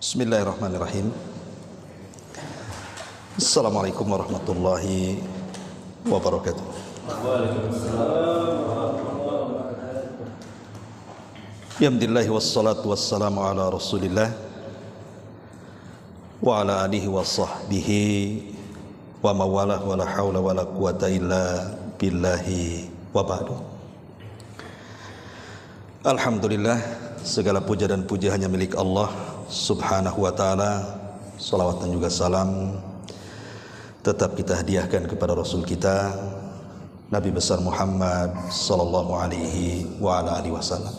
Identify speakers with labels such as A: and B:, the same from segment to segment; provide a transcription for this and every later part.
A: Bismillahirrahmanirrahim. Assalamualaikum warahmatullahi wabarakatuh. Alhamdulillah wassalatu wassalamu ala Rasulillah wa ala alihi wa sahbihi wa mawalah wa la hawla wa la quwata illa billahi wa ba'du. Alhamdulillah, segala puja dan puji hanya milik Allah Subhanahu wa ta'ala. Salawat dan juga salam tetap kita hadiahkan kepada Rasul kita Nabi besar Muhammad sallallahu alaihi wa ala alihi wasallam.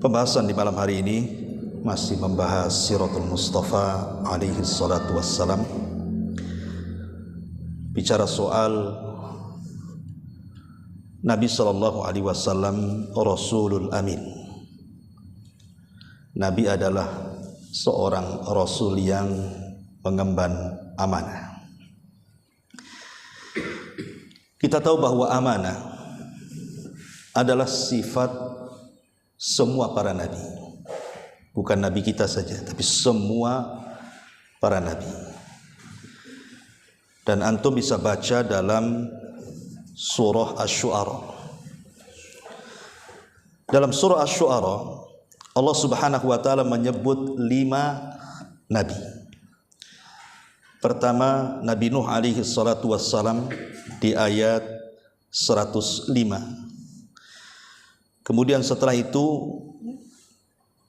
A: Pembahasan di malam hari ini masih membahas Siratul Mustafa alaihi salatu wassalam. Bicara soal Nabi sallallahu alaihi wasallam Rasulul Amin. Nabi adalah seorang Rasul yang mengemban amanah. Kita tahu bahwa amanah adalah sifat semua para Nabi. Bukan Nabi kita saja, tapi semua para Nabi. Dan antum bisa baca dalam surah Asy-Syu'ara. Dalam surah Asy-Syu'ara Allah Subhanahu wa ta'ala menyebut 5 nabi. Pertama, Nabi Nuh alaihi salatu wassalam di ayat 105. Kemudian setelah itu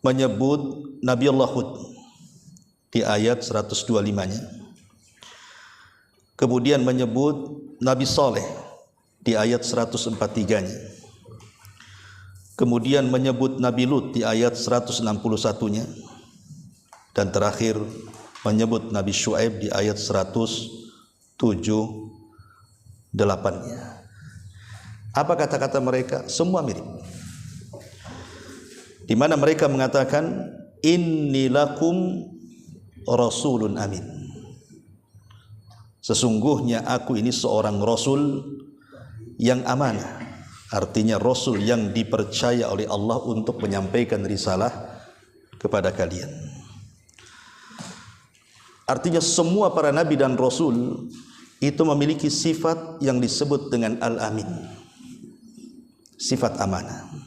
A: menyebut Nabi Allah Hud di ayat 125-nya. Kemudian menyebut Nabi Saleh di ayat 143-nya. Kemudian menyebut Nabi Lut di ayat 161-nya. Dan terakhir menyebut Nabi Syuaib di ayat 178-nya. Apa kata-kata mereka? Semua mirip. Di mana mereka mengatakan inni lakum rasulun amin. Sesungguhnya aku ini seorang rasul yang amanah. Artinya Rasul yang dipercaya oleh Allah untuk menyampaikan risalah kepada kalian. Artinya semua para Nabi dan Rasul itu memiliki sifat yang disebut dengan Al-Amin. Sifat amanah.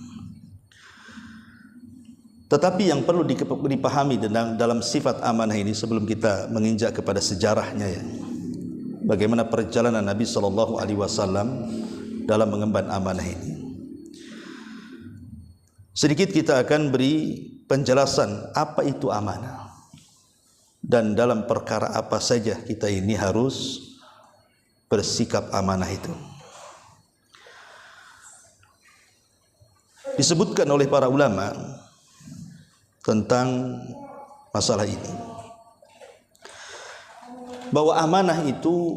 A: Tetapi yang perlu dipahami dalam sifat amanah ini sebelum kita menginjak kepada sejarahnya ya. Bagaimana perjalanan Nabi SAW dalam mengemban amanah ini. Sedikit kita akan beri penjelasan apa itu amanah dan dalam perkara apa saja kita ini harus bersikap amanah itu. Disebutkan oleh para ulama tentang masalah ini bahwa amanah itu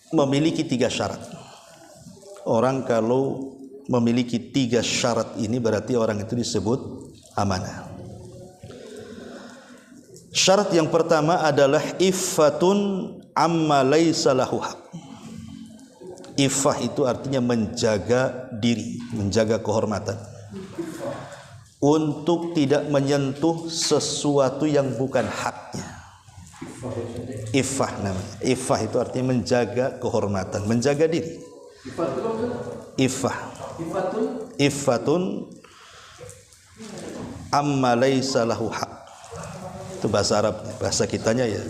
A: memiliki 3 syarat. Orang kalau memiliki 3 syarat ini berarti orang itu disebut amanah. Syarat yang pertama adalah iffatun amma laisa lahu haq. Iffah itu artinya menjaga diri, menjaga kehormatan. Untuk tidak menyentuh sesuatu yang bukan haknya. Iffah namanya. Iffah itu artinya menjaga kehormatan, menjaga diri. Iffatun amma laisa lahu haq. Itu bahasa Arab, bahasa kitanya ya.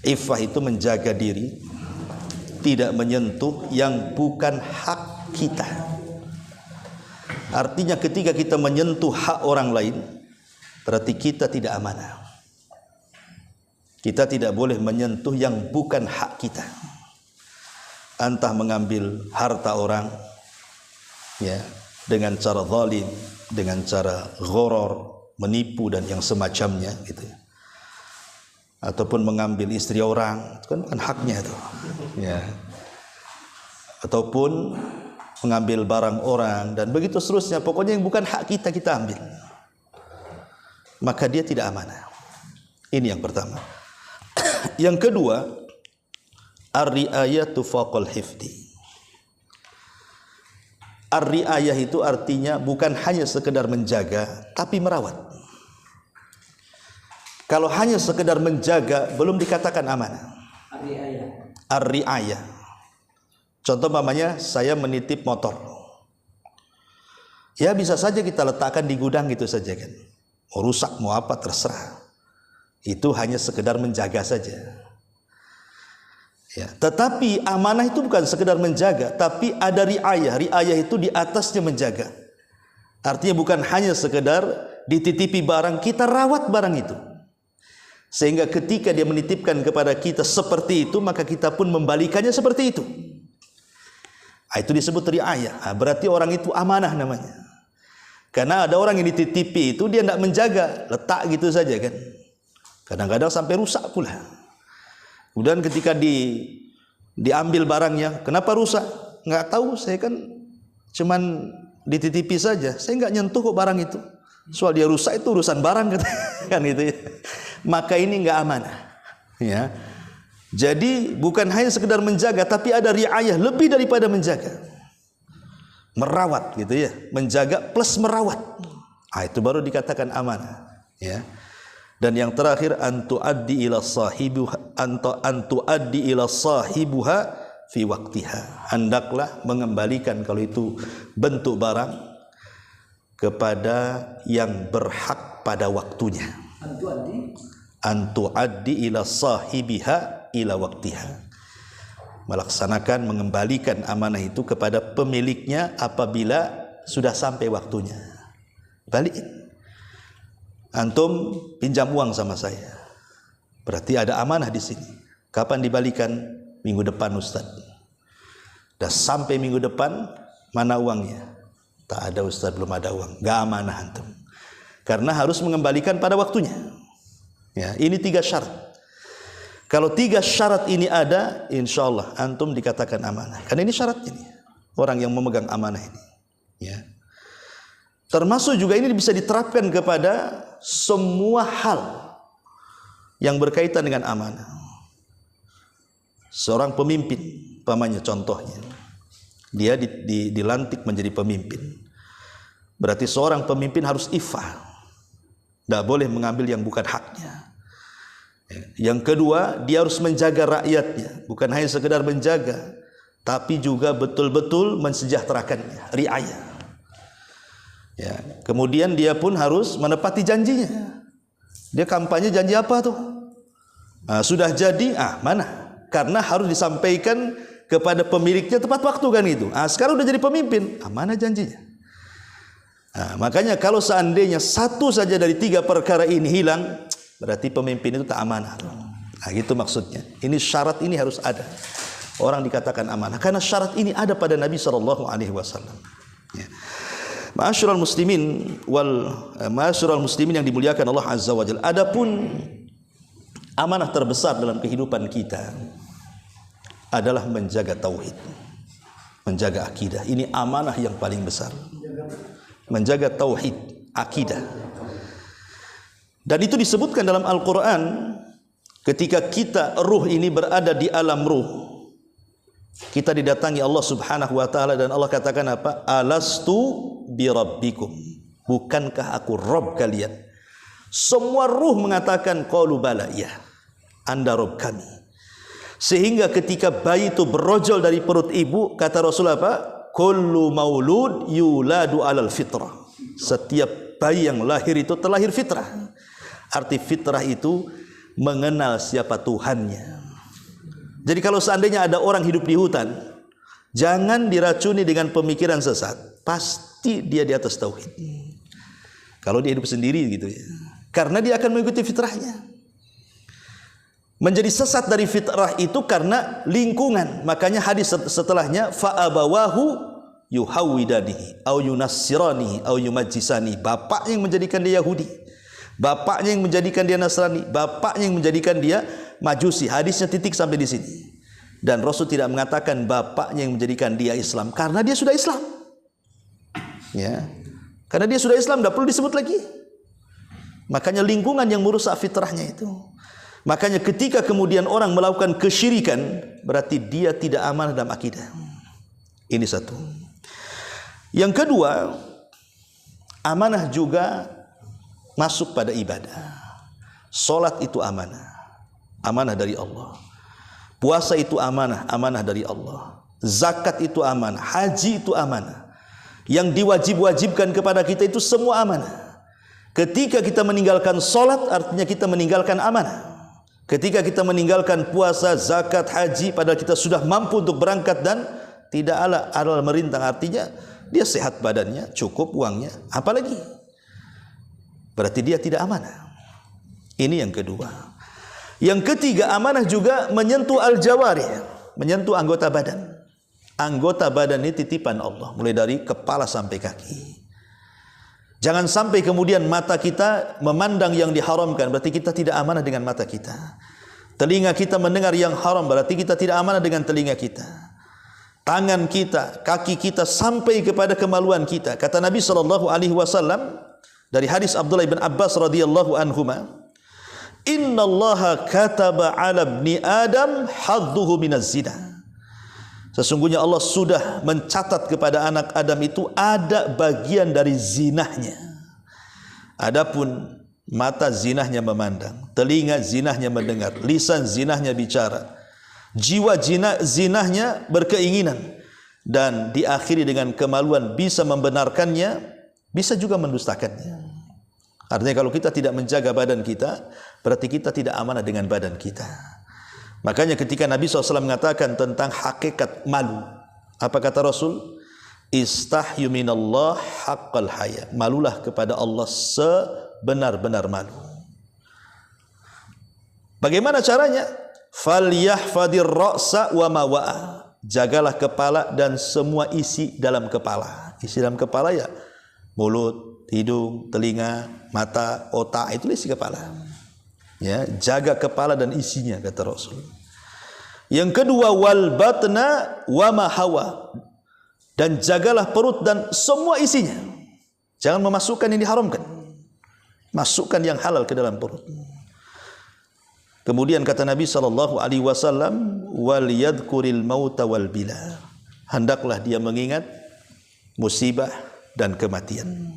A: Iffah itu menjaga diri, tidak menyentuh yang bukan hak kita. Artinya ketika kita menyentuh hak orang lain, berarti kita tidak amanah. Kita tidak boleh menyentuh yang bukan hak kita. Entah mengambil harta orang ya dengan cara zalim, dengan cara ghoror, menipu dan yang semacamnya gitu. Ataupun mengambil istri orang, itu kan bukan haknya itu. Ya. Ataupun mengambil barang orang dan begitu seterusnya, pokoknya yang bukan hak kita kita ambil. Maka dia tidak amanah. Ini yang pertama. Yang kedua, ar-ri'ayatu faqal hifdi. Ar-ri'ayah itu artinya bukan hanya sekedar menjaga, tapi merawat. Kalau hanya sekedar menjaga belum dikatakan amanah. Ar-ri'ayah. Contoh umpamanya saya menitip motor. Ya bisa saja kita letakkan di gudang gitu saja kan. Mau rusak mau apa terserah. Itu hanya sekedar menjaga saja. Ya, tetapi amanah itu bukan sekedar menjaga, tapi ada riayah. Riayah itu di atasnya menjaga. Artinya bukan hanya sekedar dititipi barang, kita rawat barang itu. Sehingga ketika dia menitipkan kepada kita seperti itu, maka kita pun membalikannya seperti itu. Itu disebut riayah. Berarti orang itu amanah namanya. Karena ada orang yang dititipi itu dia tidak menjaga, letak gitu saja kan. Kadang-kadang sampai rusak pula. Kemudian ketika diambil barangnya, kenapa rusak? Nggak tahu, saya kan cuman dititipi saja. Saya nggak nyentuh kok barang itu. Soal dia rusak itu urusan barang kan gitu ya. Maka ini nggak amanah. Ya. Jadi bukan hanya sekedar menjaga, tapi ada riayah lebih daripada menjaga. Merawat gitu ya, menjaga plus merawat. Itu baru dikatakan amanah. Ya. Dan yang terakhir antuaddi ila sahibuha fi waqtiha. Hendaklah mengembalikan kalau itu bentuk barang kepada yang berhak pada waktunya. Antuaddi ila sahibiha ila waqtiha. Melaksanakan mengembalikan amanah itu kepada pemiliknya apabila sudah sampai waktunya. Balikin. Antum pinjam uang sama saya, berarti ada amanah di sini. Kapan dibalikan? Minggu depan Ustaz. Dah sampai minggu depan, mana uangnya? Tak ada Ustaz, belum ada uang. Gak amanah antum. Karena harus mengembalikan pada waktunya. Ya, ini 3 syarat. Kalau 3 syarat ini ada, insya Allah antum dikatakan amanah. Karena ini syarat ini. Orang yang memegang amanah ini. Ya. Termasuk juga ini bisa diterapkan kepada semua hal yang berkaitan dengan amanah. Seorang pemimpin, umpamanya contohnya, dia dilantik menjadi pemimpin. Berarti seorang pemimpin harus ifah, tidak boleh mengambil yang bukan haknya. Yang kedua, dia harus menjaga rakyatnya, bukan hanya sekedar menjaga, tapi juga betul-betul mensejahterakannya, riayah. Ya, kemudian dia pun harus menepati janjinya. Dia kampanye janji apa tuh? Sudah jadi, mana? Karena harus disampaikan kepada pemiliknya tepat waktu kan itu. Sekarang udah jadi pemimpin, mana janjinya? Makanya kalau seandainya satu saja dari 3 perkara ini hilang, berarti pemimpin itu tak amanah. Gitu maksudnya. Ini syarat ini harus ada. Orang dikatakan amanah karena syarat ini ada pada Nabi SAW. Ya. Ma'asyiral muslimin ma'asyiral muslimin yang dimuliakan Allah Azza wa Jalla. Adapun amanah terbesar dalam kehidupan kita adalah menjaga tauhid, menjaga akidah. Ini amanah yang paling besar. Menjaga tauhid, akidah. Dan itu disebutkan dalam Al-Qur'an ketika ruh ini berada di alam ruh. Kita didatangi Allah Subhanahu wa taala dan Allah katakan apa? Alastu birabbikum. Bukankah aku Rabb kalian? Semua ruh mengatakan qalu bala, ya. Anda Rabb kami. Sehingga ketika bayi itu berojol dari perut ibu, kata Rasul apa? Kullu maulud yuladu alal fitrah. Setiap bayi yang lahir itu terlahir fitrah. Arti fitrah itu mengenal siapa Tuhannya. Jadi kalau seandainya ada orang hidup di hutan, jangan diracuni dengan pemikiran sesat. Pasti dia di atas tauhid. Kalau dia hidup sendiri gitu ya. Karena dia akan mengikuti fitrahnya. Menjadi sesat dari fitrah itu karena lingkungan. Makanya hadis setelahnya fa'abawahu yuhawwidanihi au yunassiranihi au yumajjisani. Bapaknya yang menjadikan dia Yahudi, bapaknya yang menjadikan dia Nasrani, bapaknya yang menjadikan dia Majusi. Hadisnya titik sampai di sini. Dan Rasul tidak mengatakan bapaknya yang menjadikan dia Islam karena dia sudah Islam. Ya. Karena dia sudah Islam tidak perlu disebut lagi. Makanya lingkungan yang merusak fitrahnya itu. Makanya ketika kemudian orang melakukan kesyirikan, berarti dia tidak amanah dalam akidah. Ini satu. Yang kedua, amanah juga masuk pada ibadah. Salat itu amanah, amanah dari Allah. Puasa itu amanah, amanah dari Allah. Zakat itu amanah, haji itu amanah. Yang diwajib-wajibkan kepada kita itu semua amanah. Ketika kita meninggalkan salat, artinya kita meninggalkan amanah. Ketika kita meninggalkan puasa, zakat, haji, padahal kita sudah mampu untuk berangkat dan tidak ala merintang, artinya dia sehat badannya, cukup uangnya, apalagi? Berarti dia tidak amanah. Ini yang kedua. Yang ketiga, amanah juga menyentuh al-jawarih, menyentuh anggota badan. Anggota badan ini titipan Allah, mulai dari kepala sampai kaki. Jangan sampai kemudian mata kita memandang yang diharamkan, berarti kita tidak amanah dengan mata kita. Telinga kita mendengar yang haram, berarti kita tidak amanah dengan telinga kita. Tangan kita, kaki kita sampai kepada kemaluan kita. Kata Nabi SAW dari hadis Abdullah bin Abbas radhiyallahu anhuma, "Innallaha kataba 'ala ibni Adam hadduhu minaz zina." Sesungguhnya Allah sudah mencatat kepada anak Adam itu ada bagian dari zinahnya. Adapun mata zinahnya memandang, telinga zinahnya mendengar, lisan zinahnya bicara, jiwa zinahnya berkeinginan, dan diakhiri dengan kemaluan bisa membenarkannya, bisa juga mendustakannya. Artinya kalau kita tidak menjaga badan kita, berarti kita tidak amanah dengan badan kita. Makanya ketika Nabi SAW mengatakan tentang hakikat malu, apa kata Rasul? Istahyu minallah haqqal haya. Malulah kepada Allah sebenar-benar malu. Bagaimana caranya? Falyahfadir ra'sa wa ma wa'a. Jagalah kepala dan semua isi dalam kepala. Isi dalam kepala ya mulut, hidung, telinga, mata, otak, itu isi kepala. Ya, jaga kepala dan isinya, kata Rasul. Yang kedua, wal batna wa ma hawa. Dan jagalah perut dan semua isinya. Jangan memasukkan yang diharamkan. Masukkan yang halal ke dalam perut. Kemudian kata Nabi SAW, wal yadhkuril mauta wal bila. Hendaklah dia mengingat musibah dan kematian.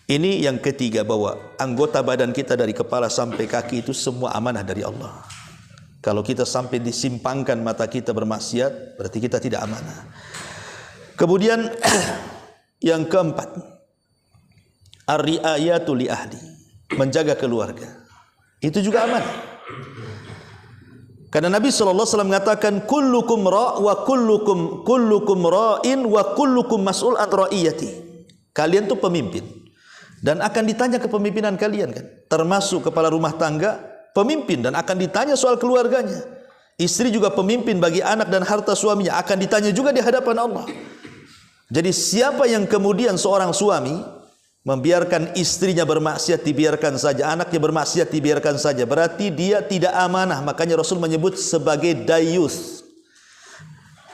A: Ini yang ketiga, bahwa anggota badan kita dari kepala sampai kaki itu semua amanah dari Allah. Kalau kita sampai disimpangkan mata kita bermaksiat, berarti kita tidak amanah. Kemudian yang keempat, ar-ri'ayatu li ahli, menjaga keluarga. Itu juga amanah. Karena Nabi SAW mengatakan, kullukum ra' wa kullukum ra'in wa kullukum mas'ul an ra'iyati. Kalian tuh pemimpin dan akan ditanya kepemimpinan kalian, kan? Termasuk kepala rumah tangga, pemimpin dan akan ditanya soal keluarganya. Istri juga pemimpin bagi anak dan harta suaminya, akan ditanya juga di hadapan Allah. Jadi siapa yang kemudian seorang suami membiarkan istrinya bermaksiat, dibiarkan saja, anaknya bermaksiat, dibiarkan saja, berarti dia tidak amanah. Makanya Rasul menyebut sebagai dayus.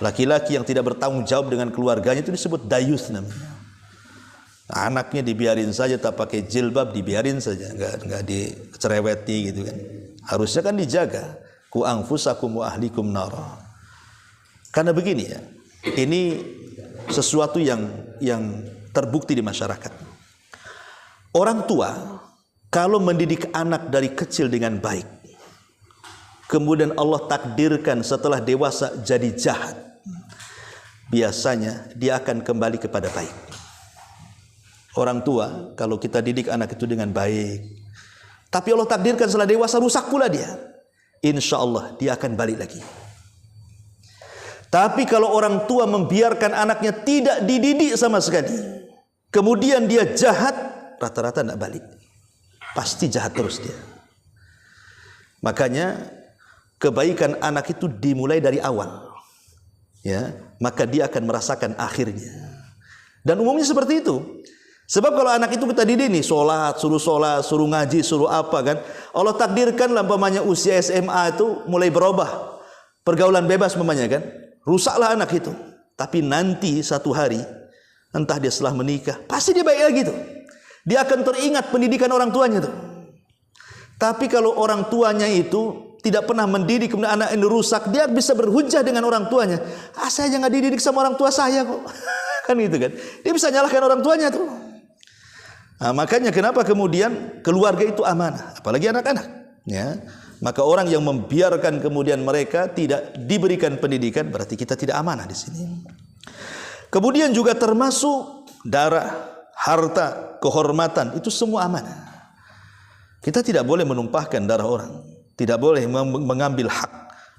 A: Laki-laki yang tidak bertanggung jawab dengan keluarganya itu disebut dayus namanya. Anaknya dibiarin saja, tak pakai jilbab dibiarin saja, enggak dicereweti gitu kan. Harusnya kan dijaga. Ku anfusakum wa ahlikum nara. Karena begini ya, ini sesuatu yang terbukti di masyarakat. Orang tua kalau mendidik anak dari kecil dengan baik, kemudian Allah takdirkan setelah dewasa jadi jahat, biasanya dia akan kembali kepada baik. Orang tua kalau kita didik anak itu dengan baik, tapi Allah takdirkan setelah dewasa rusak pula dia, insya Allah dia akan balik lagi. Tapi kalau orang tua membiarkan anaknya tidak dididik sama sekali, kemudian dia jahat, rata-rata tidak balik, pasti jahat terus dia. Makanya kebaikan anak itu dimulai dari awal, ya, maka dia akan merasakan akhirnya. Dan umumnya seperti itu. Sebab kalau anak itu kita didik nih, sholat, suruh ngaji, suruh apa kan, Allah takdirkan umpamanya usia SMA itu mulai berubah, pergaulan bebas umpamanya kan, rusaklah anak itu. Tapi nanti satu hari, entah dia setelah menikah, pasti dia baik lagi tuh. Dia akan teringat pendidikan orang tuanya tuh. Tapi kalau orang tuanya itu tidak pernah mendidik, kemudian anak ini rusak, dia bisa berhujah dengan orang tuanya. Saya aja nggak dididik sama orang tua saya kok. Kan gitu kan. Dia bisa nyalahkan orang tuanya tuh. Makanya kenapa kemudian keluarga itu amanah, apalagi anak-anak, ya. Maka orang yang membiarkan kemudian mereka tidak diberikan pendidikan, berarti kita tidak amanah di sini. Kemudian juga termasuk darah, harta, kehormatan, itu semua amanah. Kita tidak boleh menumpahkan darah orang, tidak boleh mengambil hak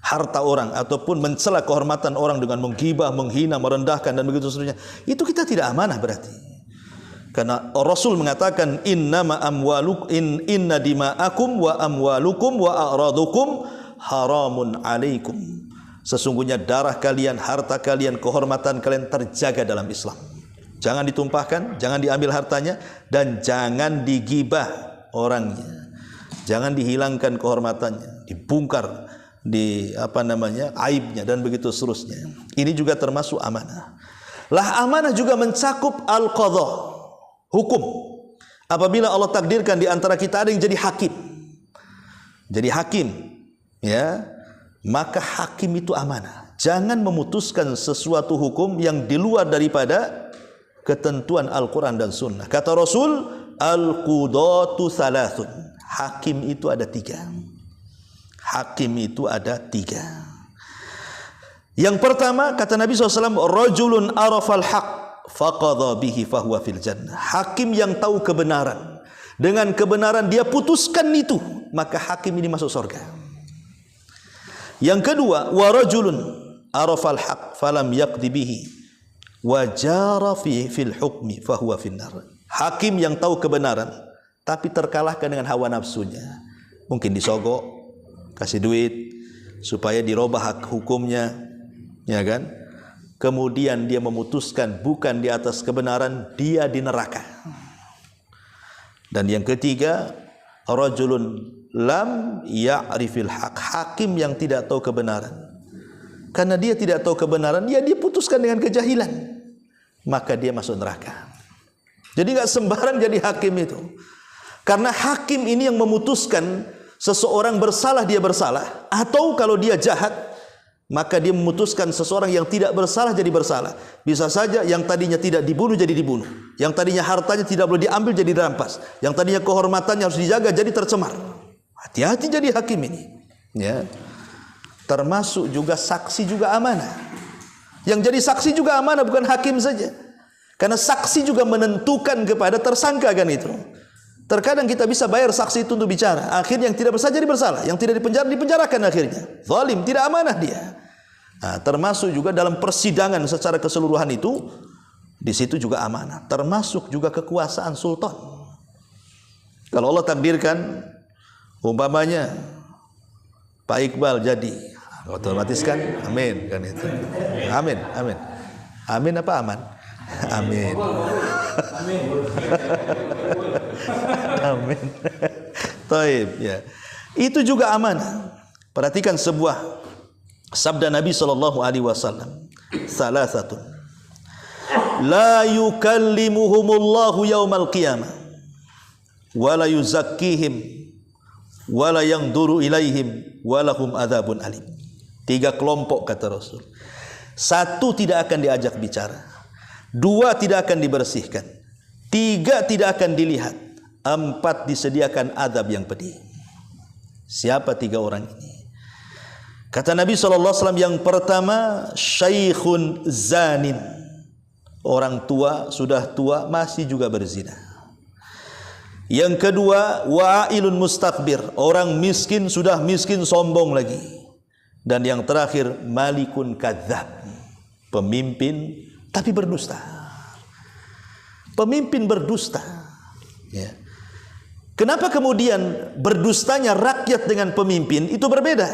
A: harta orang ataupun mencela kehormatan orang dengan menggibah, menghina, merendahkan dan begitu seterusnya. Itu kita tidak amanah berarti. Karena Rasul mengatakan innama amwalukum inna dima'akum wa amwalukum wa a'radukum haramun alaikum. Sesungguhnya darah kalian, harta kalian, kehormatan kalian terjaga dalam Islam. Jangan ditumpahkan, jangan diambil hartanya, dan jangan digibah orangnya. Jangan dihilangkan kehormatannya, dibongkar aibnya dan begitu seterusnya. Ini juga termasuk amanah. Lah amanah juga mencakup al-qadha, hukum. Apabila Allah takdirkan di antara kita ada yang jadi hakim, ya, maka hakim itu amanah. Jangan memutuskan sesuatu hukum yang di luar daripada ketentuan Al-Quran dan Sunnah. Kata Rasul, al-qudatu thalathun. Hakim itu ada 3. Hakim itu ada 3. Yang pertama, kata Nabi SAW, rajulun arafal haq faqadha bihi fahuwa fil jannah. Hakim yang tahu kebenaran, dengan kebenaran dia putuskan itu, maka hakim ini masuk surga. Yang kedua, wa rajulun arafal haq falam yaqdi bihi wa jara fihi fil hukmi fahuwa finnar. Hakim yang tahu kebenaran tapi terkalahkan dengan hawa nafsunya, mungkin disogok, kasih duit supaya dirubah hak hukumnya, ya kan? Kemudian dia memutuskan bukan di atas kebenaran, dia di neraka. Dan yang ketiga, rajulun lam ya'rifil haq. Hakim yang tidak tahu kebenaran. Karena dia tidak tahu kebenaran, dia putuskan dengan kejahilan, maka dia masuk neraka. Jadi enggak sembarang jadi hakim itu. Karena hakim ini yang memutuskan seseorang bersalah, dia bersalah, atau kalau dia jahat, maka dia memutuskan seseorang yang tidak bersalah jadi bersalah. Bisa saja yang tadinya tidak dibunuh jadi dibunuh, yang tadinya hartanya tidak boleh diambil jadi dirampas, yang tadinya kehormatannya harus dijaga jadi tercemar. Hati-hati jadi hakim ini, ya. Termasuk juga saksi juga amanah. Yang jadi saksi juga amanah, bukan hakim saja. Karena saksi juga menentukan kepada tersangka, kan itu. Terkadang kita bisa bayar saksi itu untuk bicara, akhirnya yang tidak bersalah jadi bersalah, yang tidak dipenjara dipenjarakan akhirnya. Zalim, tidak amanah dia. Nah, termasuk juga dalam persidangan secara keseluruhan itu, di situ juga amanah. Termasuk juga kekuasaan sultan. Kalau Allah takdirkan, umpamanya Pak Iqbal jadi, otomatis kan, amin kan itu. Amin, amin. Amin apa aman? Amin. Amin. Taib, ya. Itu juga amanah. Perhatikan sebuah sabda Nabi SAW. Salasatun la yukallimuhumullahu yaumal qiyamah wa la yuzakkihim wa la yanzuru ilaihim wa lahum adzabun alim. 3 kelompok kata Rasul. 1 tidak akan diajak bicara, 2 tidak akan dibersihkan, 3 tidak akan dilihat, 4 disediakan azab yang pedih. Siapa 3 orang ini? Kata Nabi SAW, yang pertama, syaikhun zanin. Orang tua, sudah tua, masih juga berzina. Yang kedua, wa'ilun mustakbir. Orang miskin, sudah miskin, sombong lagi. Dan yang terakhir, malikun kadzab. Pemimpin, tapi berdusta. Pemimpin berdusta, ya. Kenapa kemudian berdustanya rakyat dengan pemimpin itu berbeda?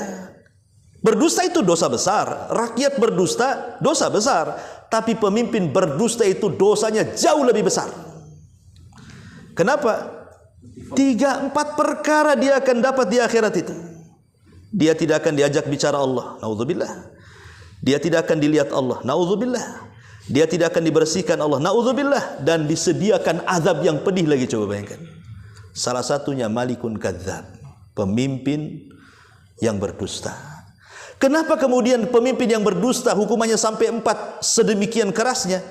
A: Berdusta itu dosa besar, rakyat berdusta dosa besar, tapi pemimpin berdusta itu dosanya jauh lebih besar. Kenapa? 3-4 perkara dia akan dapat di akhirat itu. Dia tidak akan diajak bicara Allah, naudzubillah. Dia tidak akan dilihat Allah, naudzubillah. Dia tidak akan dibersihkan Allah, naudzubillah. Dan disediakan azab yang pedih lagi, coba bayangkan. Salah satunya malikun kadzab, pemimpin yang berdusta. Kenapa kemudian pemimpin yang berdusta hukumannya sampai 4 sedemikian kerasnya?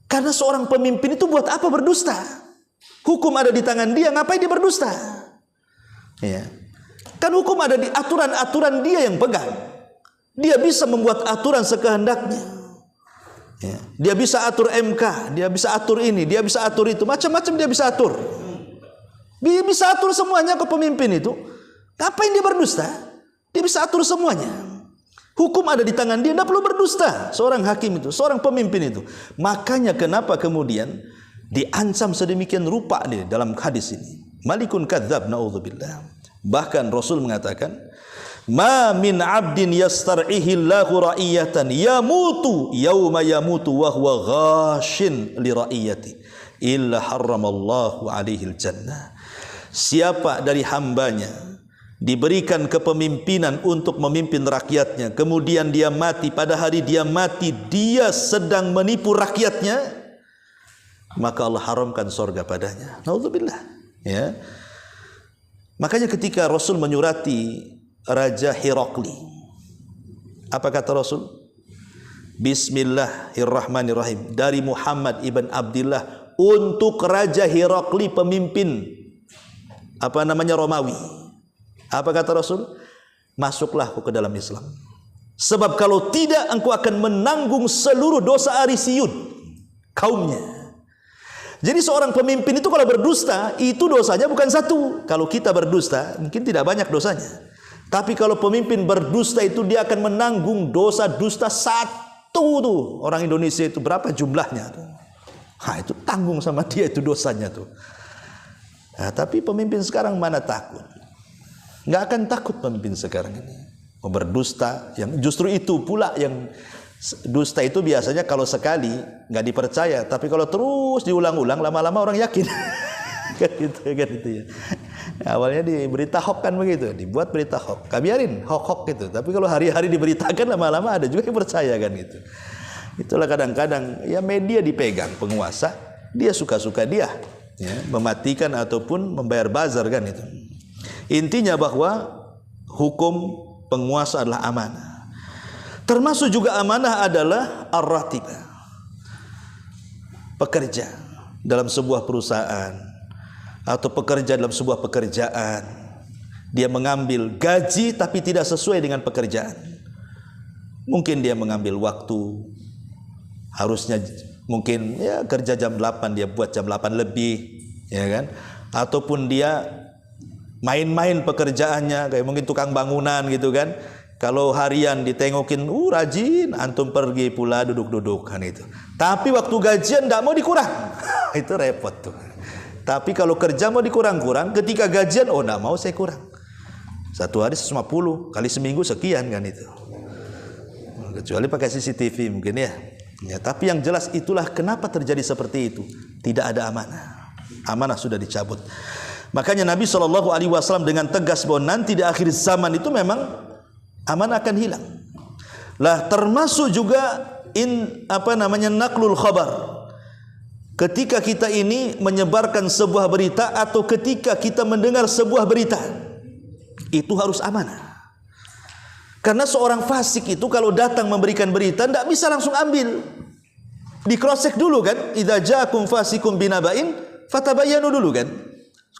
A: Karena seorang pemimpin itu buat apa berdusta? Hukum ada di tangan dia, ngapain dia berdusta? Ya. Kan hukum ada di aturan-aturan dia yang pegang. Dia bisa membuat aturan sekehendaknya. Ya. Dia bisa atur MK, dia bisa atur ini, dia bisa atur itu, macam-macam dia bisa atur. Dia bisa atur semuanya ke pemimpin itu. Ngapain dia berdusta? Dia bisa atur semuanya. Hukum ada di tangan dia, tidak perlu berdusta. Seorang hakim itu, seorang pemimpin itu. Makanya kenapa kemudian diancam sedemikian rupa nih dalam hadis ini. Malikun kadzab, naudzubillah. Bahkan Rasul mengatakan, ma min 'abdin yastar'ihi Allahu ra'iyatan yamutu yauma yamutu wa huwa ghashin li ra'iyati illa harramallahu 'alaihi al-jannah. Siapa dari hambanya diberikan kepemimpinan untuk memimpin rakyatnya, kemudian dia mati, pada hari dia mati dia sedang menipu rakyatnya, maka Allah haramkan surga padanya. Naudzubillah. Ya. Makanya ketika Rasul menyurati Raja Herakli, apa kata Rasul? Bismillahirrahmanirrahim, dari Muhammad ibn Abdullah untuk Raja Herakli, pemimpin Romawi. Apa kata Rasul? Masuklah ke dalam Islam. Sebab kalau tidak engkau akan menanggung seluruh dosa Arisiyun, kaumnya. Jadi seorang pemimpin itu kalau berdusta, itu dosanya bukan satu. Kalau kita berdusta, mungkin tidak banyak dosanya. Tapi kalau pemimpin berdusta itu dia akan menanggung dosa dusta satu tuh. Orang Indonesia itu berapa jumlahnya tuh? Itu tanggung sama dia itu dosanya tuh. Nah, tapi pemimpin sekarang mana takut? Nggak akan takut pemimpin sekarang ini. Berdusta, yang justru itu pula yang dusta itu biasanya kalau sekali nggak dipercaya, tapi kalau terus diulang-ulang lama-lama orang yakin. kan itu ya. Awalnya diberita hoax kan begitu, dibuat berita hoax, biarin hoax gitu. Tapi kalau hari-hari diberitakan lama-lama ada juga yang percaya kan gitu. Itulah kadang-kadang ya media dipegang penguasa, dia suka-suka dia, ya, mematikan ataupun membayar bazar kan itu. Intinya bahwa hukum penguasa adalah amanah. Termasuk juga amanah adalah ar-ratibah, pekerja dalam sebuah perusahaan atau pekerja dalam sebuah pekerjaan. Dia mengambil gaji tapi tidak sesuai dengan pekerjaan. Mungkin dia mengambil waktu, harusnya mungkin ya kerja jam 8 dia buat jam 8 lebih, ya kan? Ataupun dia main-main pekerjaannya, kayak mungkin tukang bangunan gitu kan. Kalau harian ditengokin, rajin, antum pergi pula duduk-duduk kan itu. Tapi waktu gajian tidak mau dikurang, itu repot tuh. Tapi kalau kerja mau dikurang-kurang, ketika gajian, tidak mau saya kurang. Satu hari 150, kali seminggu sekian kan itu. Kecuali pakai CCTV mungkin ya. Ya, tapi yang jelas itulah kenapa terjadi seperti itu. Tidak ada amanah. Amanah sudah dicabut. Makanya Nabi SAW dengan tegas bahwa nanti di akhir zaman itu memang amanah akan hilang. Lah termasuk juga naqlul khabar. Ketika kita ini menyebarkan sebuah berita atau ketika kita mendengar sebuah berita, itu harus amanah. Karena seorang fasik itu kalau datang memberikan berita tidak bisa langsung ambil. Di cross check dulu kan? Idza ja'akum fasikum binaba'in fatabayyanu dulu kan?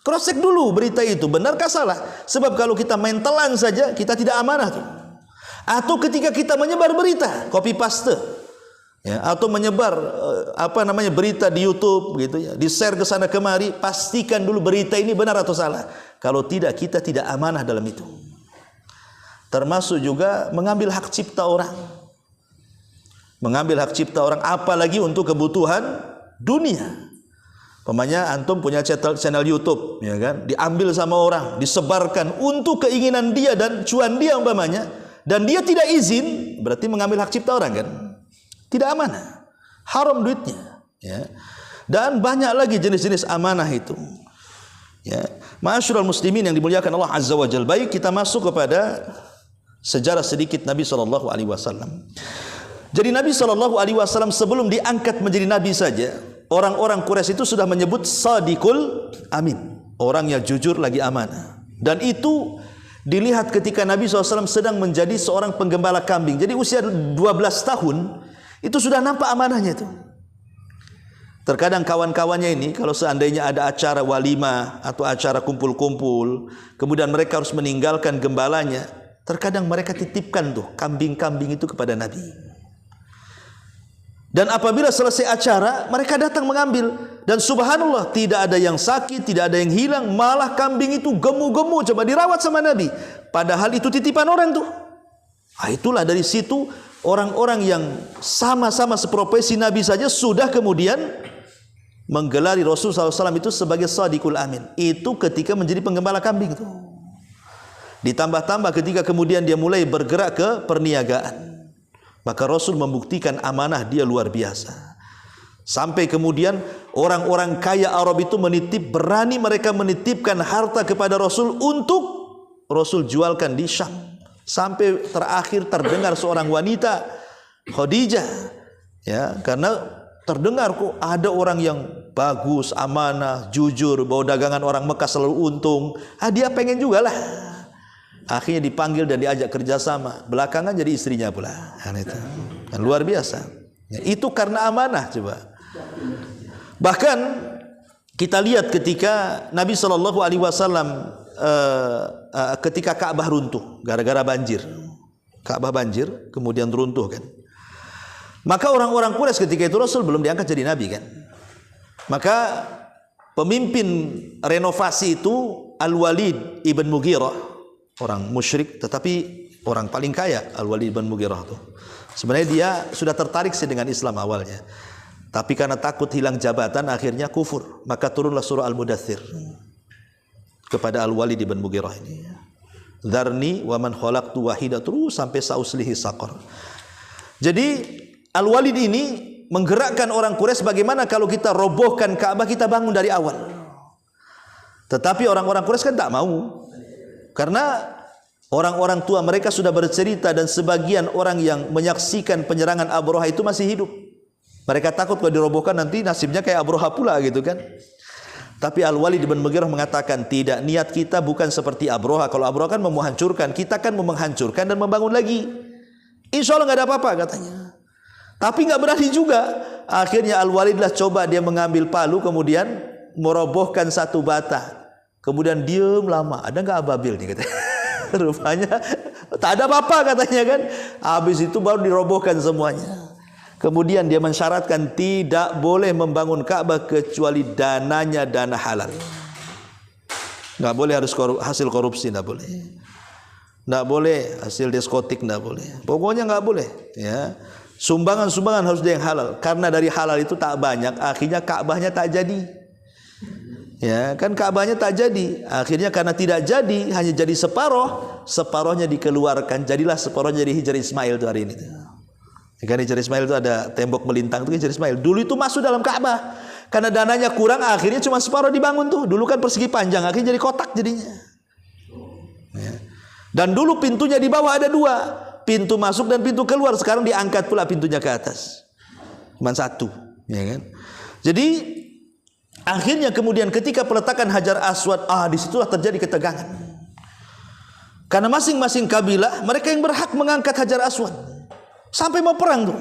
A: Cross check dulu berita itu benarkah salah? Sebab kalau kita main telan saja kita tidak amanah tuh. Atau ketika kita menyebar berita, copy paste, ya, atau menyebar berita di YouTube gitu ya, di-share ke sana kemari, pastikan dulu berita ini benar atau salah. Kalau tidak, kita tidak amanah dalam itu. Termasuk juga mengambil hak cipta orang. Mengambil hak cipta orang apalagi untuk kebutuhan dunia. Pemanya antum punya channel YouTube, ya kan? Diambil sama orang, disebarkan untuk keinginan dia dan cuan dia umpamanya, dan dia tidak izin, berarti mengambil hak cipta orang kan? Tidak amanah, haram duitnya, ya. Dan banyak lagi jenis-jenis amanah itu. Ya, ma'asyiral muslimin yang dimuliakan Allah Azza wa Jalla. Baik, kita masuk kepada sejarah sedikit Nabi SAW. Jadi Nabi SAW sebelum diangkat menjadi Nabi saja, orang-orang Quraisy itu sudah menyebut Sadiqul Amin, orang yang jujur lagi amanah. Dan itu dilihat ketika Nabi SAW sedang menjadi seorang penggembala kambing. Jadi usia 12 tahun itu sudah nampak amanahnya itu. Terkadang kawan-kawannya ini kalau seandainya ada acara walimah atau acara kumpul-kumpul, kemudian mereka harus meninggalkan gembalanya, terkadang mereka titipkan tuh kambing-kambing itu kepada Nabi. Dan apabila selesai acara, mereka datang mengambil. Dan subhanallah, tidak ada yang sakit, tidak ada yang hilang, malah kambing itu gemu-gemu, coba dirawat sama Nabi. Padahal itu titipan orang tuh. Nah, itulah dari situ orang-orang yang sama-sama seprofesi Nabi saja sudah kemudian menggelari Rasul SAW itu sebagai Shadiqul Amin. Itu ketika menjadi penggembala kambing itu. Ditambah-tambah ketika kemudian dia mulai bergerak ke perniagaan, maka Rasul membuktikan amanah dia luar biasa. Sampai kemudian orang-orang kaya Arab itu berani mereka menitipkan harta kepada Rasul untuk Rasul jualkan di Syam. Sampai terakhir terdengar seorang wanita, Khadijah, ya, karena terdengar kok ada orang yang bagus, amanah, jujur, bawa dagangan orang Mekah selalu untung. Dia pengen juga lah. Akhirnya dipanggil dan diajak kerjasama. Belakangan jadi istrinya pula. Dan luar biasa. Ya, itu karena amanah coba. Bahkan kita lihat ketika Nabi SAW ketika Ka'bah runtuh gara-gara banjir. Ka'bah banjir kemudian runtuh kan. Maka orang-orang Quraisy ketika itu Rasul belum diangkat jadi nabi kan. Maka pemimpin renovasi itu Al-Walid ibn Mughirah, orang musyrik tetapi orang paling kaya. Al-Walid ibn Mughirah itu sebenarnya dia sudah tertarik sih dengan Islam awalnya, tapi karena takut hilang jabatan akhirnya kufur. Maka turunlah surah Al-Mudaththir kepada Al-Walid ibn Mughirah ini. Dzarni wa man khalaqtu wahida, terus sampai sauslihi saqar. Jadi Al-Walid ini menggerakkan orang Quraisy, bagaimana kalau kita robohkan Ka'bah, kita bangun dari awal. Tetapi orang-orang Quraisy kan tak mau. Karena orang-orang tua mereka sudah bercerita dan sebagian orang yang menyaksikan penyerangan Abraha itu masih hidup. Mereka takut kalau dirobohkan nanti nasibnya kayak Abraha pula gitu kan. Tapi Al-Walid bin Mughirah mengatakan, tidak, niat kita bukan seperti Abraha. Kalau Abraha kan mau menghancurkan, kita kan mau menghancurkan dan membangun lagi. Insya Allah nggak ada apa-apa katanya. Tapi nggak berani juga. Akhirnya Al-Walid lah coba dia mengambil palu kemudian merobohkan satu bata. Kemudian diem lama. Ada nggak ababil nih katanya. Rupanya tak ada apa-apa katanya kan. Habis itu baru dirobohkan semuanya. Kemudian dia mensyaratkan tidak boleh membangun Ka'bah kecuali dananya dana halal. Nggak boleh harus hasil korupsi, nggak boleh. Nggak boleh hasil diskotik, nggak boleh. Pokoknya nggak boleh. Ya. Sumbangan-sumbangan harus yang halal. Karena dari halal itu tak banyak, akhirnya Ka'bahnya tak jadi. Ya, kan Ka'bahnya tak jadi. Akhirnya karena tidak jadi, hanya jadi separoh, separohnya dikeluarkan. Jadilah separohnya jadi Hijr Ismail itu hari ini. Kan Hijr Ismail itu ada tembok melintang itu Hijr Ismail. Dulu itu masuk dalam Ka'bah. Karena dananya kurang, akhirnya cuma separoh dibangun tuh. Dulu kan persegi panjang, akhirnya jadi kotak jadinya. Ya. Dan dulu pintunya di bawah ada dua. Pintu masuk dan pintu keluar. Sekarang diangkat pula pintunya ke atas. Cuma satu. Ya kan? Jadi akhirnya kemudian ketika peletakan Hajar Aswad, disitulah terjadi ketegangan. Karena masing-masing kabilah mereka yang berhak mengangkat Hajar Aswad. Sampai mau perang tuh.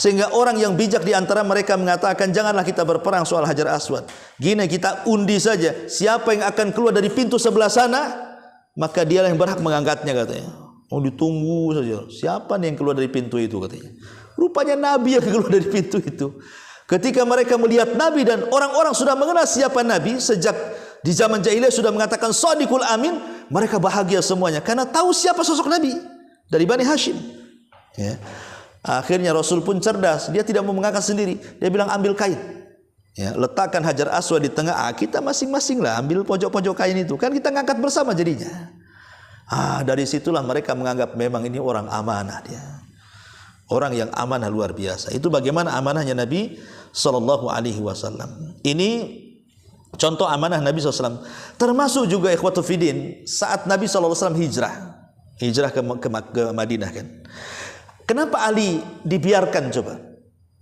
A: Sehingga orang yang bijak di antara mereka mengatakan, janganlah kita berperang soal Hajar Aswad. Gini, kita undi saja. Siapa yang akan keluar dari pintu sebelah sana, maka dialah yang berhak mengangkatnya katanya. Mau ditunggu saja. Siapa nih yang keluar dari pintu itu katanya. Rupanya Nabi yang keluar dari pintu itu. Ketika mereka melihat Nabi dan orang-orang sudah mengenal siapa Nabi, sejak di zaman jahiliyah sudah mengatakan Shadiqul Amin, mereka bahagia semuanya karena tahu siapa sosok Nabi dari Bani Hashim. Ya. Akhirnya Rasul pun cerdas, dia tidak mau mengangkat sendiri. Dia bilang ambil kain, ya, letakkan Hajar Aswad di tengah. Kita masing-masing lah ambil pojok-pojok kain itu, kan kita ngangkat bersama jadinya. Dari situlah mereka menganggap memang ini orang amanah dia, orang yang amanah luar biasa. Itu bagaimana amanahnya Nabi Sallallahu Alaihi Wasallam. Ini contoh amanah Nabi SAW. Termasuk juga ikhwatu fiddin saat Nabi SAW hijrah ke Madinah kan. Kenapa Ali dibiarkan coba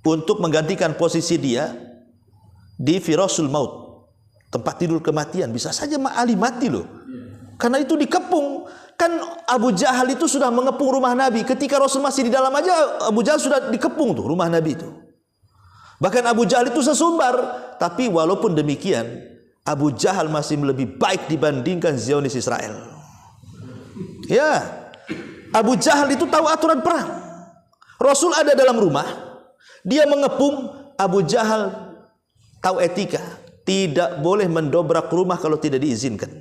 A: untuk menggantikan posisi dia di Firasul Maut, tempat tidur kematian? Bisa saja Ali mati loh. Karena itu dikepung. Kan Abu Jahal itu sudah mengepung rumah Nabi. Ketika Rasul masih di dalam aja, Abu Jahal sudah dikepung tuh rumah Nabi itu. Bahkan Abu Jahal itu sesumbar. Tapi walaupun demikian, Abu Jahal masih lebih baik dibandingkan Zionis Israel. Ya, Abu Jahal itu tahu aturan perang. Rasul ada dalam rumah, dia mengepung. Abu Jahal tahu etika, tidak boleh mendobrak rumah kalau tidak diizinkan,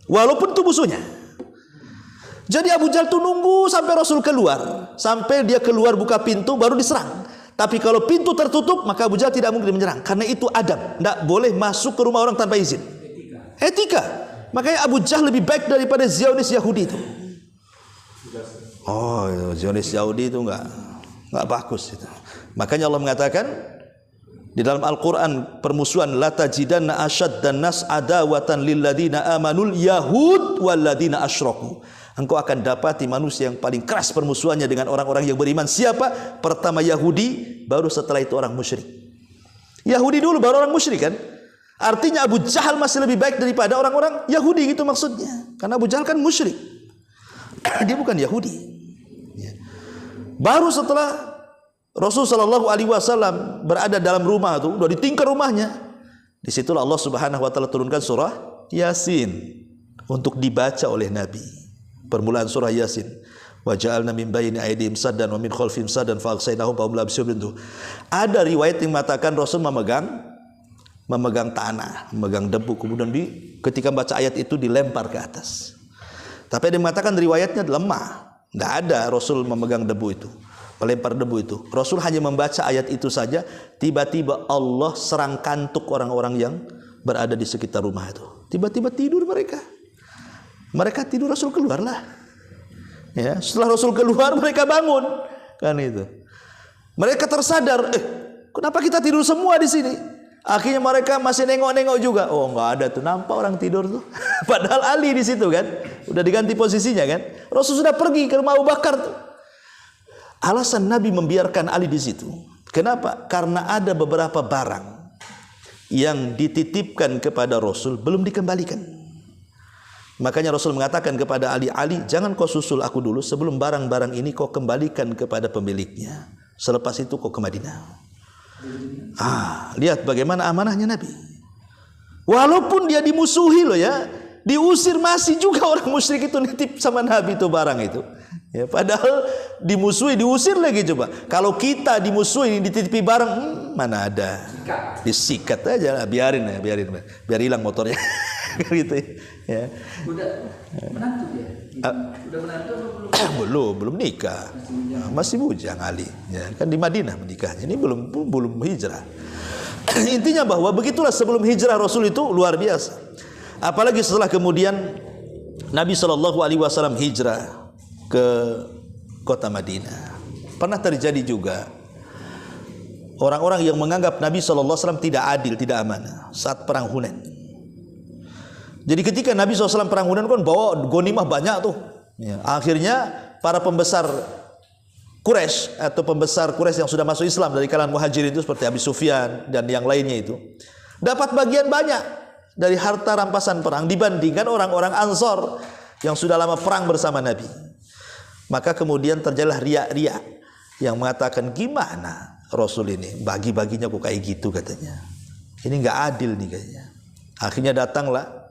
A: walaupun itu musuhnya. Jadi Abu Jahal itu nunggu sampai Rasul keluar, sampai dia keluar buka pintu baru diserang. Tapi kalau pintu tertutup, maka Abu Jahal tidak mungkin menyerang, karena itu adab, tidak boleh masuk ke rumah orang tanpa izin. Etika. Makanya Abu Jahal lebih baik daripada Zionis Yahudi itu. Oh, Zionis Yahudi itu enggak bagus itu. Makanya Allah mengatakan di dalam Al-Quran, permusuhan, la tajidanna asyaddan nas adawatan lilladina amanul yahud walladina asyraku. Engkau akan dapati manusia yang paling keras permusuhannya dengan orang-orang yang beriman. Siapa? Pertama Yahudi, baru setelah itu orang musyrik. Yahudi dulu, baru orang musyrik kan? Artinya Abu Jahal masih lebih baik daripada orang-orang Yahudi, gitu maksudnya. Karena Abu Jahal kan musyrik, dia bukan Yahudi. Baru setelah Rasul Shallallahu Alaihi Wasallam berada dalam rumah itu, udah ditingkar rumahnya. Disitulah Allah Subhanahu Wa Taala turunkan surah Yasin untuk dibaca oleh Nabi. Permulaan surah Yasin. Wa ja'alna min baini aydihim saddan wa min khalfihim saddan fa aghshaynahum fa hum la yubsirun. Ada riwayat yang mengatakan Rasul memegang tanah, memegang debu, kemudian ketika baca ayat itu dilempar ke atas. Tapi ada yang mengatakan riwayatnya lemah. Tidak ada Rasul memegang debu itu, melempar debu itu. Rasul hanya membaca ayat itu saja. Tiba-tiba Allah serang kantuk orang-orang yang berada di sekitar rumah itu. Tiba-tiba tidur mereka. Mereka tidur, Rasul keluarlah. Ya, setelah Rasul keluar, mereka bangun. Kan itu. Mereka tersadar, kenapa kita tidur semua di sini? Akhirnya mereka masih nengok-nengok juga. Oh, enggak ada tuh, nampak orang tidur tuh. Padahal Ali di situ kan, udah diganti posisinya kan. Rasul sudah pergi ke rumah Abu Bakar tuh. Alasan Nabi membiarkan Ali di situ. Kenapa? Karena ada beberapa barang yang dititipkan kepada Rasul belum dikembalikan. Makanya Rasul mengatakan kepada Ali, jangan kau susul aku dulu, sebelum barang-barang ini kau kembalikan kepada pemiliknya. Selepas itu kau ke Madinah. Lihat bagaimana amanahnya Nabi. Walaupun dia dimusuhi loh ya, diusir, masih juga orang musyrik itu nitip sama Nabi itu barang itu. Ya, padahal dimusuhi, diusir lagi coba. Kalau kita dimusuhi, dititipi barang, mana ada? Disikat aja lah, biarin biar hilang motornya. Gitu ya. Udah menantu dia? Udah menantu atau belum? Belum nikah. Masih bujang Ali. Ya, kan di Madinah menikahnya. Ini belum hijrah. Intinya bahwa begitulah sebelum hijrah Rasul itu luar biasa. Apalagi setelah kemudian Nabi Shallallahu Alaihi Wasallam hijrah ke kota Madinah. Pernah terjadi juga orang-orang yang menganggap Nabi Shallallahu Alaihi Wasallam tidak adil, tidak amanah saat perang Hunain. Jadi ketika Nabi SAW perang Hunain kan bawa ghanimah banyak tuh. Ya, akhirnya para pembesar Quraisy atau pembesar Quraisy yang sudah masuk Islam dari kalangan Muhajirin itu seperti Abi Sufyan dan yang lainnya itu dapat bagian banyak dari harta rampasan perang dibandingkan orang-orang Ansor yang sudah lama perang bersama Nabi. Maka kemudian terjadilah riak-riak yang mengatakan, gimana Rasul ini bagi-baginya kok kayak gitu katanya. Ini nggak adil nih katanya. Akhirnya datanglah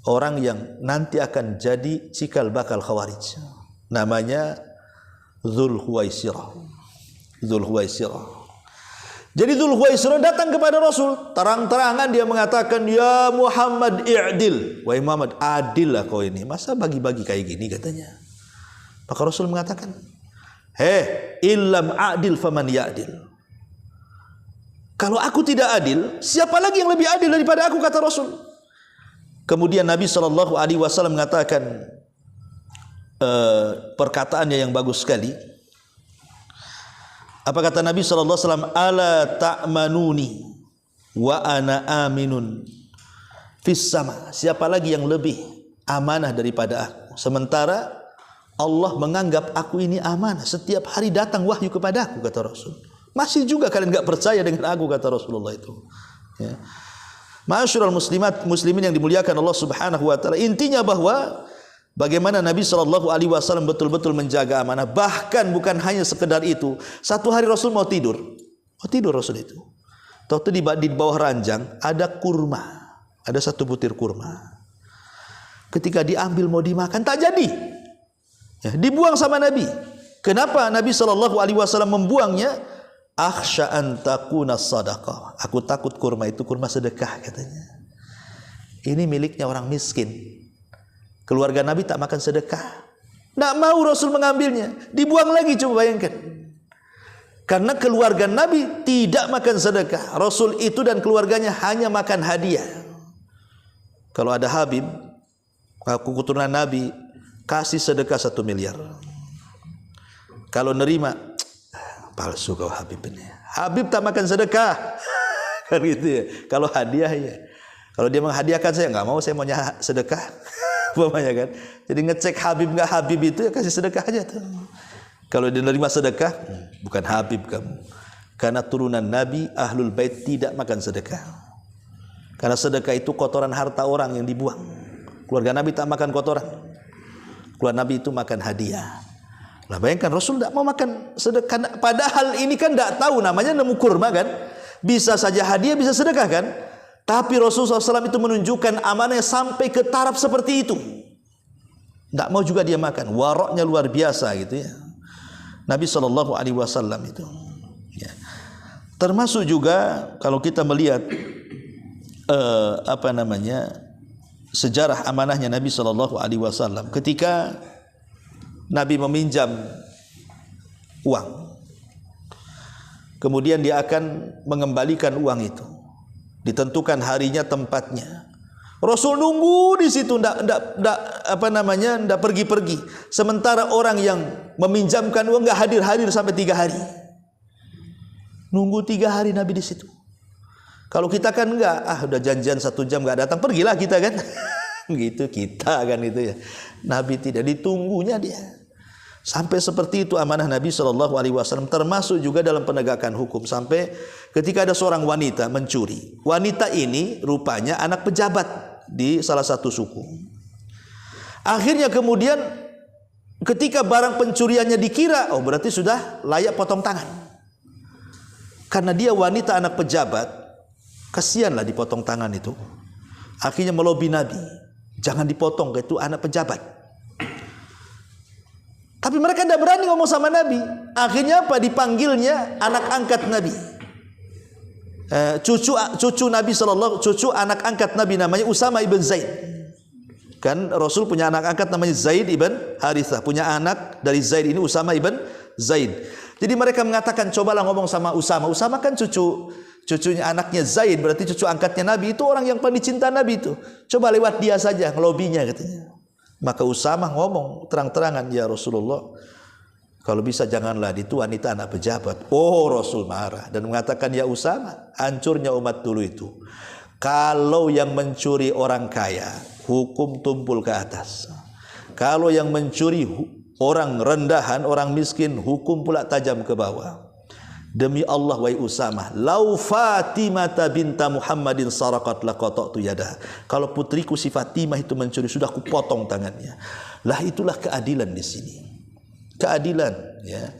A: orang yang nanti akan jadi cikal bakal Khawarij. Namanya Dzulhuwaisirah. Jadi Dzulhuwaisirah datang kepada Rasul. Terang-terangan dia mengatakan, ya Muhammad i'dil. Wahai Muhammad, adil lah kau ini. Masa bagi-bagi kayak gini katanya. Maka Rasul mengatakan, illam adil faman ya'dil. Kalau aku tidak adil, siapa lagi yang lebih adil daripada aku, kata Rasul. Kemudian Nabi Shallallahu Alaihi Wasallam mengatakan perkataannya yang bagus sekali. Apa kata Nabi Shallallahu Alaihi Wasallam? Ala ta'manuni wa ana aminun fis sama. Siapa lagi yang lebih amanah daripada aku? Sementara Allah menganggap aku ini amanah. Setiap hari datang wahyu kepada aku, kata Rasul. Masih juga kalian enggak percaya dengan aku, kata Rasulullah itu. Ya. Ma'asyiral muslimin yang dimuliakan Allah Subhanahu wa taala. Intinya bahwa bagaimana Nabi Shallallahu Alaihi Wasallam betul-betul menjaga amanah. Bahkan bukan hanya sekedar itu. Satu hari Rasul mau tidur. Oh, tidur Rasul itu. Tahu di bawah ranjang ada kurma, ada satu butir kurma. Ketika diambil mau dimakan tak jadi, ya, dibuang sama Nabi. Kenapa Nabi SAW membuangnya? Akhsha an takuna sadaqah. Aku takut kurma itu kurma sedekah katanya. Ini miliknya orang miskin. Keluarga Nabi tak makan sedekah. Tak mau Rasul mengambilnya. Dibuang lagi, coba bayangkan. Karena keluarga Nabi tidak makan sedekah. Rasul itu dan keluarganya hanya makan hadiah. Kalau ada Habib, aku keturunan Nabi, kasih sedekah 1 miliar. Kalau nerima, palsu kau Habib ini. Habib tak makan sedekah. Kan gitu ya. Kalau hadiah ya. Kalau dia menghadiahkan saya nggak mau, saya maunya sedekah. Umpamanya kan. Jadi ngecek Habib nggak Habib itu ya kasih sedekah aja tuh. Kalau dia nerima sedekah, bukan Habib kamu. Karena turunan Nabi Ahlul Bait tidak makan sedekah. Karena sedekah itu kotoran harta orang yang dibuang. Keluarga Nabi tak makan kotoran. Keluarga Nabi itu makan hadiah. Nah, bayangkan Rasul tidak mau makan sedekah. Padahal ini kan tidak tahu namanya nemu kurma kan. Bisa saja hadiah, bisa sedekah kan. Tapi Rasulullah SAW itu menunjukkan amanahnya sampai ke taraf seperti itu. Tidak mau juga dia makan. Waroknya luar biasa gitu ya. Nabi SAW itu. Ya. Termasuk juga kalau kita melihat sejarah amanahnya Nabi SAW. Ketika Nabi meminjam uang, kemudian dia akan mengembalikan uang itu. Ditentukan harinya, tempatnya. Rasul nunggu di situ, ndak pergi-pergi. Sementara orang yang meminjamkan uang nggak hadir sampai 3 hari. Nunggu 3 hari Nabi di situ. Kalau kita kan enggak, udah janjian 1 jam nggak datang, pergilah kita kan. Gitu kita kan itu ya. Nabi tidak, ditunggunya dia. Sampai seperti itu amanah Nabi SAW. Termasuk juga dalam penegakan hukum. Sampai ketika ada seorang wanita mencuri. Wanita ini rupanya anak pejabat di salah satu suku. Akhirnya kemudian ketika barang pencuriannya dikira, oh berarti sudah layak potong tangan. Karena dia wanita anak pejabat, kasihanlah dipotong tangan itu. Akhirnya melobi Nabi, jangan dipotong, itu anak pejabat. Tapi mereka tidak berani ngomong sama Nabi. Akhirnya apa? Dipanggilnya anak angkat Nabi. Cucu Nabi cucu anak angkat Nabi namanya Usama ibn Zaid. Kan Rasul punya anak angkat namanya Zaid ibn Harithah. Punya anak dari Zaid ini Usama ibn Zaid. Jadi mereka mengatakan, cobalah ngomong sama Usama. Usama kan cucunya anaknya Zaid, berarti cucu angkatnya Nabi. Itu orang yang paling dicinta Nabi itu. Coba lewat dia saja, ngelobinya katanya. Maka Usama ngomong terang-terangan, ya Rasulullah, kalau bisa janganlah, itu wanita anak pejabat. Oh, Rasul marah dan mengatakan, ya Usama, hancurnya umat dulu itu. Kalau yang mencuri orang kaya, hukum tumpul ke atas. Kalau yang mencuri orang rendahan, orang miskin, hukum pula tajam ke bawah. Demi Allah, wahai Usama, lau Fatimah binta Muhammadin saraqat laqata'tu yadah. Kalau putriku si Fatimah itu mencuri, sudah aku potong tangannya. Lah itulah keadilan di sini. Keadilan, ya.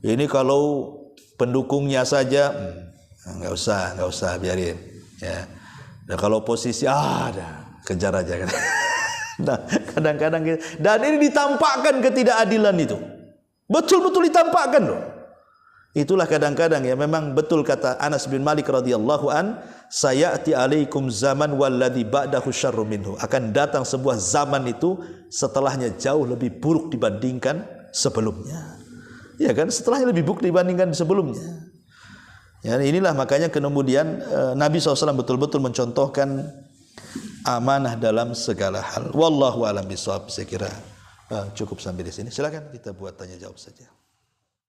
A: Ini kalau pendukungnya saja, enggak usah biarin, ya. Nah, kalau posisi kejar aja kan. Nah, kadang-kadang dan ini ditampakkan ketidakadilan itu. Betul-betul ditampakkan loh. Itulah kadang-kadang ya, memang betul kata Anas bin Malik radhiyallahu an, sayati alaikum zaman walladzi ba'dahu syarrun minhu. Akan datang sebuah zaman itu setelahnya jauh lebih buruk dibandingkan sebelumnya. Ya kan, setelahnya lebih buruk dibandingkan sebelumnya. Ya, inilah makanya kemudian Nabi SAW betul-betul mencontohkan amanah dalam segala hal. Wallahu a'lam bishawab. Saya kira cukup sampai di sini. Silakan kita buat tanya jawab saja.